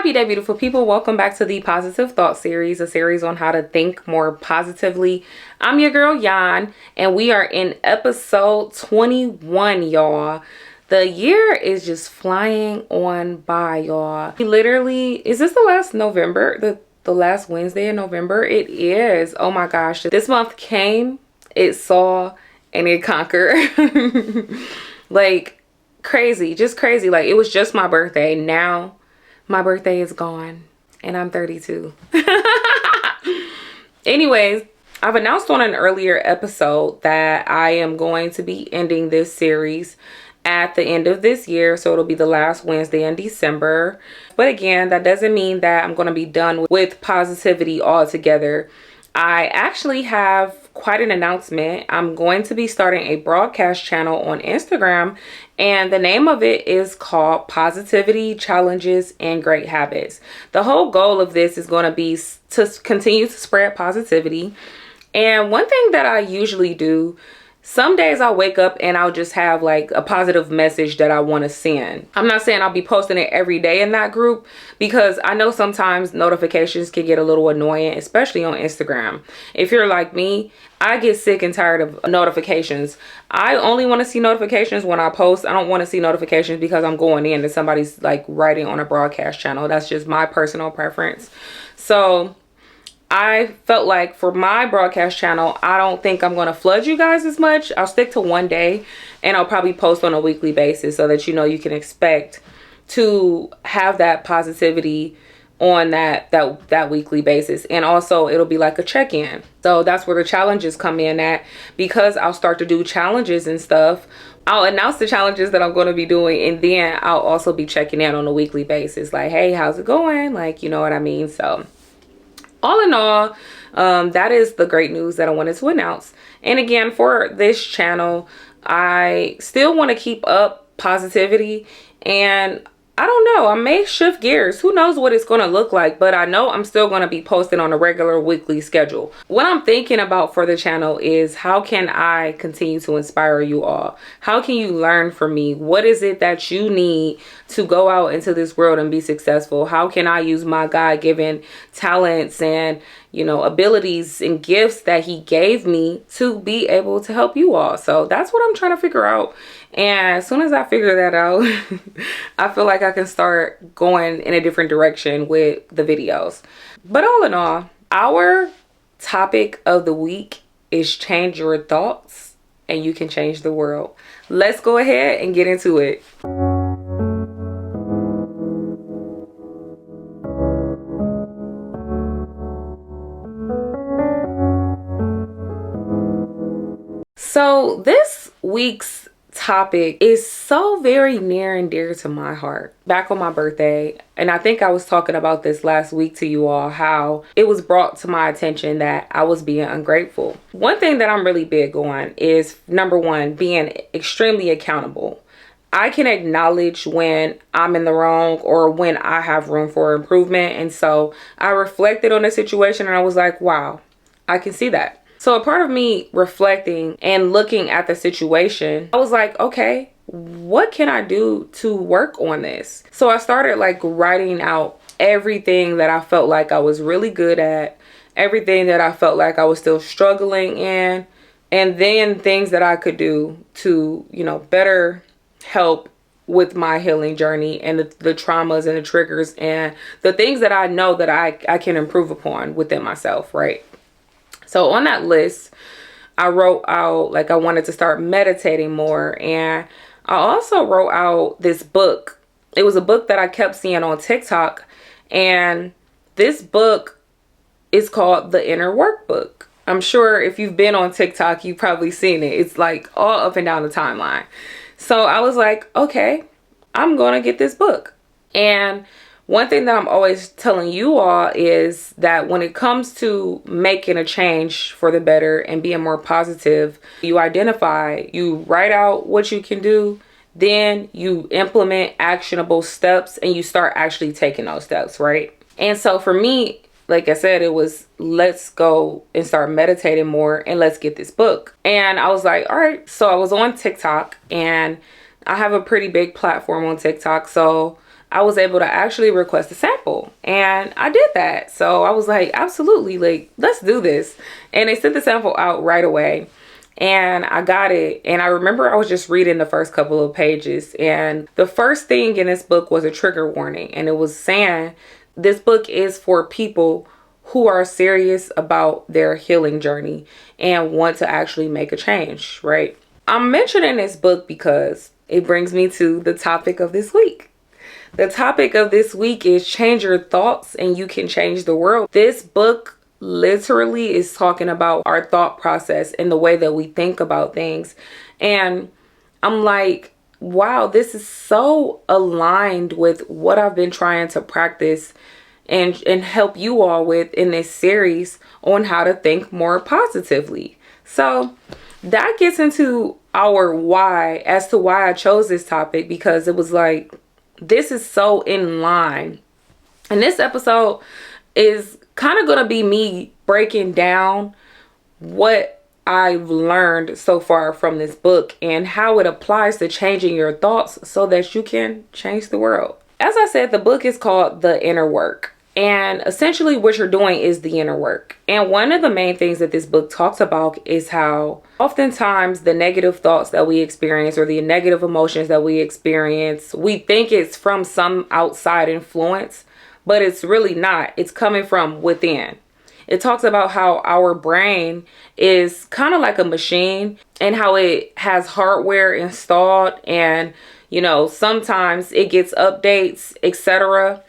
Happy day, beautiful people. Welcome back to the Positive Thought Series, a series on how to think more positively. I'm your girl, Yan, and we are in episode 21, y'all. The year is just flying on by, y'all. Literally, is this the last November? The last Wednesday in November? It is. Oh my gosh. This month came, it saw, and it conquered. Like, crazy. Just crazy. Like, it was just my birthday. Now my birthday is gone and I'm 32. Anyways, I've announced on an earlier episode that I am going to be ending this series at the end of this year. So it'll be the last Wednesday in December. But again, that doesn't mean that I'm going to be done with positivity altogether. I actually have quite an announcement. I'm going to be starting a broadcast channel on Instagram, and the name of it is called Positivity Challenges and Great Habits. The whole goal of this is going to be to continue to spread positivity. And one thing that I usually do, some days I'll wake up and I'll just have like a positive message that I want to send. I'm not saying I'll be posting it every day in that group, because I know sometimes notifications can get a little annoying, especially on Instagram. If you're like me, I get sick and tired of notifications. I only want to see notifications when I post. I don't want to see notifications because I'm going in and somebody's like writing on a broadcast channel. That's just my personal preference. So I felt like for my broadcast channel, I don't think I'm going to flood you guys as much. I'll stick to one day, and I'll probably post on a weekly basis so that you know you can expect to have that positivity on that weekly basis. And also it'll be like a check-in. So that's where the challenges come in at, because I'll start to do challenges and stuff. I'll announce the challenges that I'm going to be doing, and then I'll also be checking in on a weekly basis. Like, hey, how's it going? Like, you know what I mean? So all in all, that is the great news that I wanted to announce. And again, for this channel, I still want to keep up positivity, and I don't know, I may shift gears. Who knows what it's going to look like, but I know I'm still going to be posting on a regular weekly schedule. What I'm thinking about for the channel is, how can I continue to inspire you all? How can you learn from me? What is it that you need to go out into this world and be successful? How can I use my God-given talents and, you know, abilities and gifts that he gave me to be able to help you all? So that's what I'm trying to figure out. And as soon as I figure that out, I feel like I can start going in a different direction with the videos. But all in all, our topic of the week is change your thoughts and you can change the world. Let's go ahead and get into it. So this week's topic is so very near and dear to my heart. Back on my birthday, and I think I was talking about this last week to you all, how it was brought to my attention that I was being ungrateful. One thing that I'm really big on is, number one, being extremely accountable. I can acknowledge when I'm in the wrong or when I have room for improvement. And so I reflected on the situation and I was like, wow, I can see that. So a part of me reflecting and looking at the situation, I was like, okay, what can I do to work on this? So I started like writing out everything that I felt like I was really good at, everything that I felt like I was still struggling in, and then things that I could do to, you know, better help with my healing journey and the traumas and the triggers and the things that I know that I can improve upon within myself, right? So on that list, I wrote out like I wanted to start meditating more. And I also wrote out this book. It was a book that I kept seeing on TikTok. And this book is called The Inner Workbook. I'm sure if you've been on TikTok, you've probably seen it. It's like all up and down the timeline. So I was like, okay, I'm going to get this book. And one thing that I'm always telling you all is that when it comes to making a change for the better and being more positive, you identify, you write out what you can do, then you implement actionable steps and you start actually taking those steps, right? And so for me, like I said, it was, let's go and start meditating more and let's get this book. And I was like, all right. So I was on TikTok, and I have a pretty big platform on TikTok. So I was able to actually request a sample, and I did that. So I was like, absolutely, like, let's do this. And they sent the sample out right away, and I got it. And I remember I was just reading the first couple of pages, and the first thing in this book was a trigger warning, and it was saying this book is for people who are serious about their healing journey and want to actually make a change, right? I'm mentioning this book because it brings me to the topic of this week. The topic of this week is change your thoughts and you can change the world. This book literally is talking about our thought process and the way that we think about things. And I'm like, wow, this is so aligned with what I've been trying to practice and help you all with in this series on how to think more positively. So that gets into our why as to why I chose this topic, because it was like, this is so in line. And this episode is kind of going to be me breaking down what I've learned so far from this book and how it applies to changing your thoughts so that you can change the world. As I said, the book is called The Inner Work. And essentially what you're doing is the inner work. And one of the main things that this book talks about is how oftentimes the negative thoughts that we experience or the negative emotions that we experience, we think it's from some outside influence, but it's really not. It's coming from within. It talks about how our brain is kind of like a machine and how it has hardware installed, and, you know, sometimes it gets updates, etc.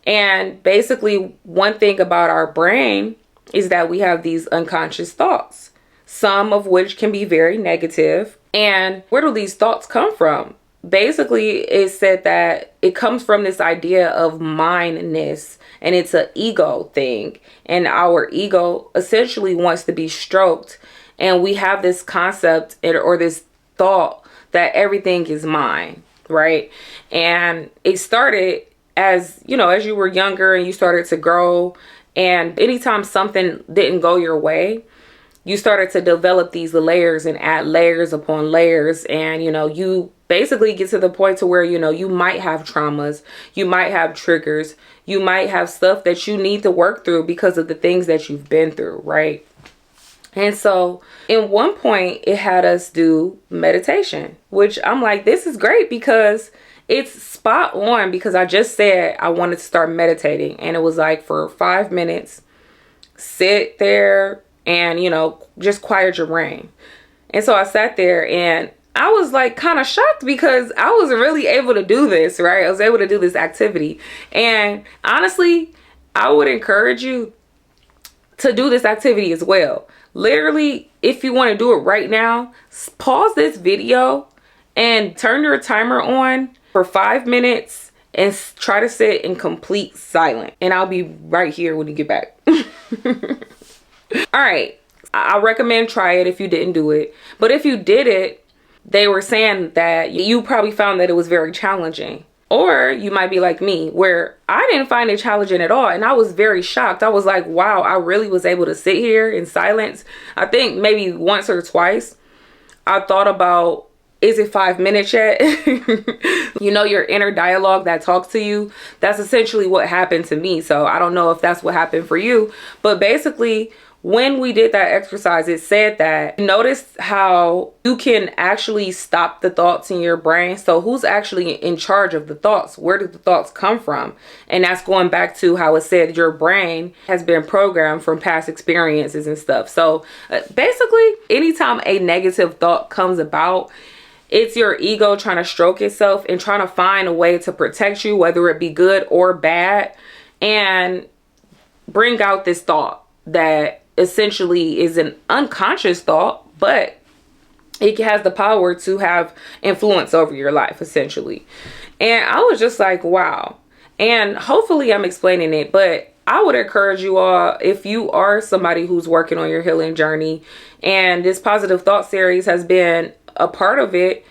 And basically, one thing about our brain is that we have these unconscious thoughts, some of which can be very negative. And where do these thoughts come from? Basically, it said that it comes from this idea of mindness, and it's an ego thing. And our ego essentially wants to be stroked. And we have this concept or this thought that everything is mine, right? And it started as, you know, as you were younger and you started to grow, and anytime something didn't go your way, you started to develop these layers and add layers upon layers. And, you know, you basically get to the point to where, you know, you might have traumas, you might have triggers, you might have stuff that you need to work through because of the things that you've been through, right? And so in one point it had us do meditation, which I'm like, this is great because it's spot on, because I just said I wanted to start meditating, and it was like for 5 minutes, sit there and, you know, just quiet your brain. And so I sat there and I was like kind of shocked because I was really able to do this, right? I was able to do this activity. And honestly, I would encourage you to do this activity as well. Literally, if you want to do it right now, pause this video and turn your timer on for 5 minutes and try to sit in complete silence. And I'll be right here when you get back. All right. I recommend try it if you didn't do it. But if you did it, they were saying that you probably found that it was very challenging. Or you might be like me, where I didn't find it challenging at all. And I was very shocked. I was like, wow, I really was able to sit here in silence. I think maybe once or twice I thought about, is it 5 minutes yet? You know, your inner dialogue that talks to you. That's essentially what happened to me. So I don't know if that's what happened for you. But basically, when we did that exercise, it said that notice how you can actually stop the thoughts in your brain. So who's actually in charge of the thoughts? Where did the thoughts come from? And that's going back to how it said your brain has been programmed from past experiences and stuff. So basically, anytime a negative thought comes about, it's your ego trying to stroke itself and trying to find a way to protect you, whether it be good or bad, and bring out this thought that essentially is an unconscious thought, but it has the power to have influence over your life, essentially. And I was just like, wow. And hopefully I'm explaining it, but I would encourage you all, if you are somebody who's working on your healing journey and this positive thought series has been a part of it,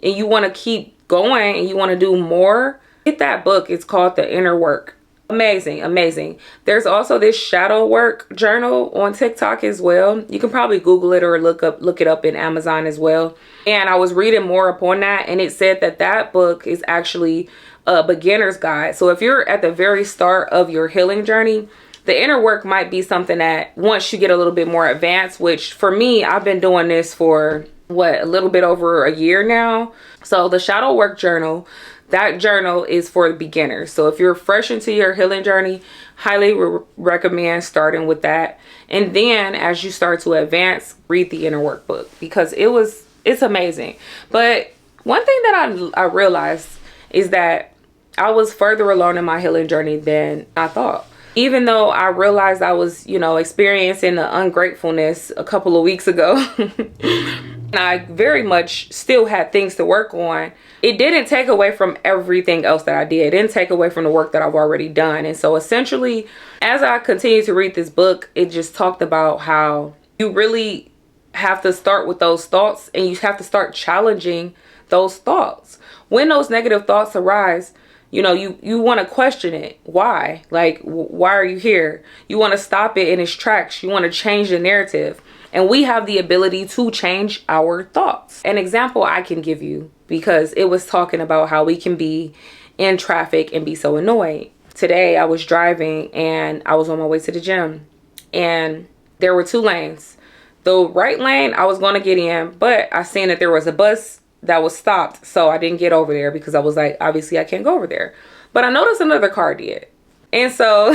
and you want to keep going and you want to do more, get that book. It's called The Inner Work. Amazing, amazing. There's also this shadow work journal on TikTok as well. You can probably Google it or look it up in Amazon as well. And I was reading more upon that, and it said that that book is actually a beginner's guide. So if you're at the very start of your healing journey, the inner work might be something that once you get a little bit more advanced, which for me, I've been doing this for a little bit over a year now. So the shadow work journal, that journal is for the beginners. So if you're fresh into your healing journey, highly recommend starting with that. And then as you start to advance, read the inner workbook, because it's amazing. But one thing that I realized is that I was further along in my healing journey than I thought. Even though I realized I was, experiencing the ungratefulness a couple of weeks ago, and I very much still had things to work on, it didn't take away from everything else that I did. It didn't take away from the work that I've already done. And so essentially, as I continued to read this book, it just talked about how you really have to start with those thoughts, and you have to start challenging those thoughts. When those negative thoughts arise, you want to question it. Why? Like, why are you here? You want to stop it in its tracks. You want to change the narrative. And we have the ability to change our thoughts. An example I can give you, because it was talking about how we can be in traffic and be so annoyed. Today I was driving and I was on my way to the gym, and there were 2 lanes. The right lane I was going to get in, but I seen that there was a bus that was stopped, so I didn't get over there because I was like, obviously I can't go over there. But I noticed another car did. And so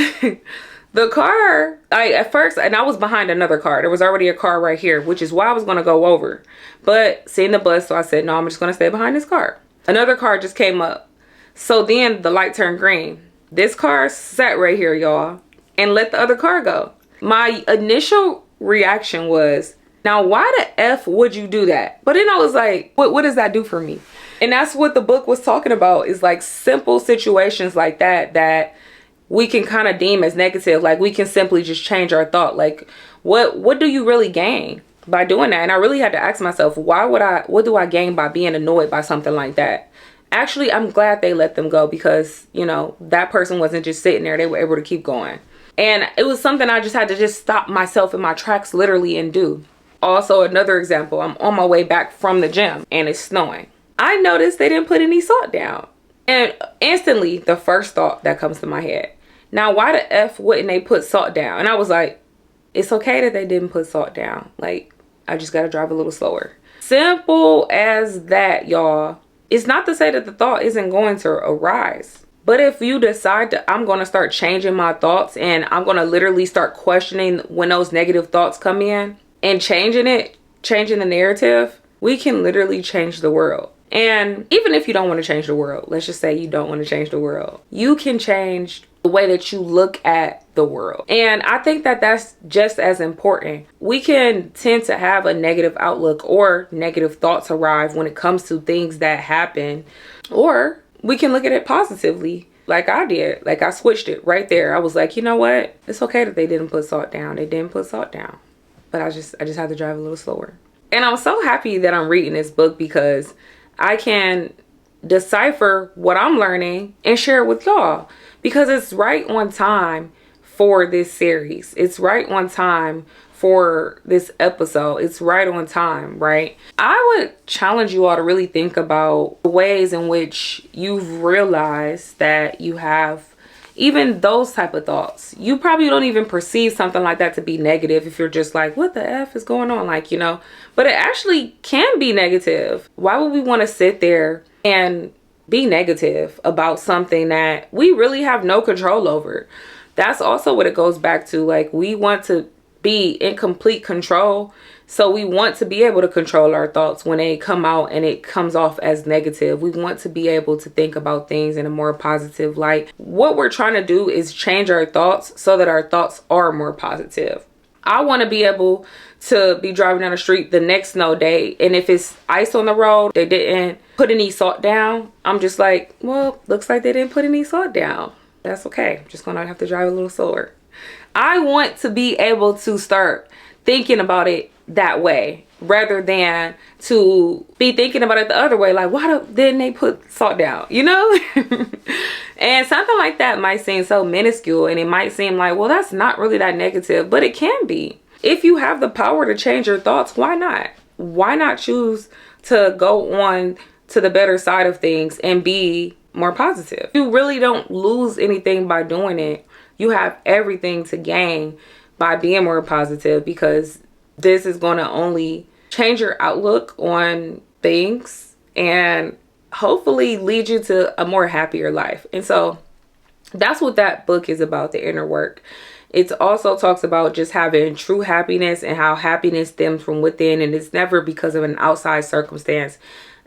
the car, at first, and I was behind another car. There was already a car right here, which is why I was going to go over. But seeing the bus, so I said, no, I'm just going to stay behind this car. Another car just came up. So then the light turned green. This car sat right here, y'all, and let the other car go. My initial reaction was, now, why the F would you do that? But then I was like, what does that do for me? And that's what the book was talking about, is like simple situations like that we can kind of deem as negative. Like, we can simply just change our thought. Like, what do you really gain by doing that? And I really had to ask myself, what do I gain by being annoyed by something like that? Actually, I'm glad they let them go, because, that person wasn't just sitting there. They were able to keep going. And it was something I just had to just stop myself in my tracks literally and do. Also, another example, I'm on my way back from the gym and it's snowing. I noticed they didn't put any salt down. And instantly, the first thought that comes to my head, now, why the F wouldn't they put salt down? And I was like, it's okay that they didn't put salt down. Like, I just got to drive a little slower. Simple as that, y'all. It's not to say that the thought isn't going to arise. But if you decide that I'm going to start changing my thoughts, and I'm going to literally start questioning when those negative thoughts come in, and changing the narrative, we can literally change the world. And even if you don't want to change the world, let's just say you don't want to change the world, you can change the way that you look at the world. And I think that that's just as important. We can tend to have a negative outlook, or negative thoughts arrive when it comes to things that happen, or we can look at it positively. Like I did. Like, I switched it right there. I was like, you know what? It's okay that they didn't put salt down. They didn't put salt down. But I just had to drive a little slower. And I'm so happy that I'm reading this book, because I can decipher what I'm learning and share it with y'all, because it's right on time for this series. It's right on time for this episode. It's right on time, right? I would challenge you all to really think about the ways in which you've realized that you have even those type of thoughts. You probably don't even perceive something like that to be negative if you're just like, what the F is going on? Like, but it actually can be negative. Why would we want to sit there and be negative about something that we really have no control over? That's also what it goes back to. Like, we want to be in complete control. So we want to be able to control our thoughts when they come out and it comes off as negative. We want to be able to think about things in a more positive light. What we're trying to do is change our thoughts so that our thoughts are more positive. I want to be able to be driving down the street the next snow day, and if it's ice on the road, they didn't put any salt down, I'm just like, well, looks like they didn't put any salt down. That's okay. I'm just gonna have to drive a little slower. I want to be able to start thinking about it that way, rather than to be thinking about it the other way, like, why didn't they put salt down, And something like that might seem so minuscule, and it might seem like, well, that's not really that negative, but it can be. If you have the power to change your thoughts, why not choose to go on to the better side of things and be more positive. You really don't lose anything by doing it. You have everything to gain by being more positive, because this is going to only change your outlook on things and hopefully lead you to a more happier life. And so that's what that book is about, The Inner Work. It also talks about just having true happiness and how happiness stems from within, and it's never because of an outside circumstance.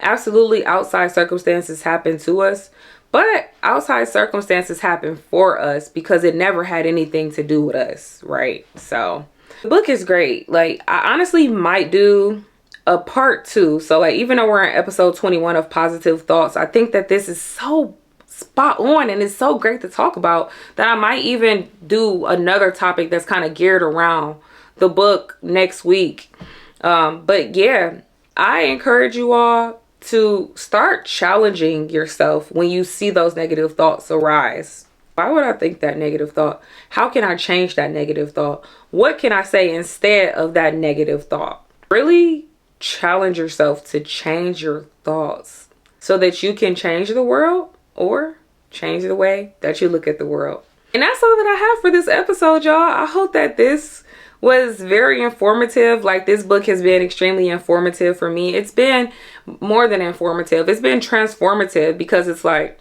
Absolutely, outside circumstances happen to us, but outside circumstances happen for us because it never had anything to do with us, right? So the book is great. Like, I honestly might do a part 2. So like, even though we're in episode 21 of Positive Thoughts, I think that this is so spot on and it's so great to talk about that I might even do another topic that's kind of geared around the book next week. But yeah, I encourage you all to start challenging yourself when you see those negative thoughts arise. Why would I think that negative thought? How can I change that negative thought? What can I say instead of that negative thought? Really challenge yourself to change your thoughts so that you can change the world or change the way that you look at the world. And that's all that I have for this episode, y'all. I hope that this was very informative. Like, this book has been extremely informative for me. It's been more than informative. It's been transformative, because it's like,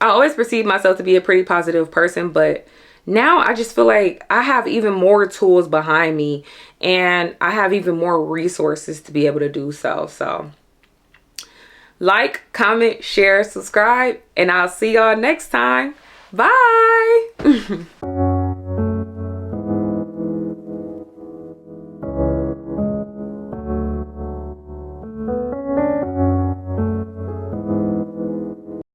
I always perceived myself to be a pretty positive person, but now I just feel like I have even more tools behind me and I have even more resources to be able to do so. So like, comment, share, subscribe, and I'll see y'all next time. Bye.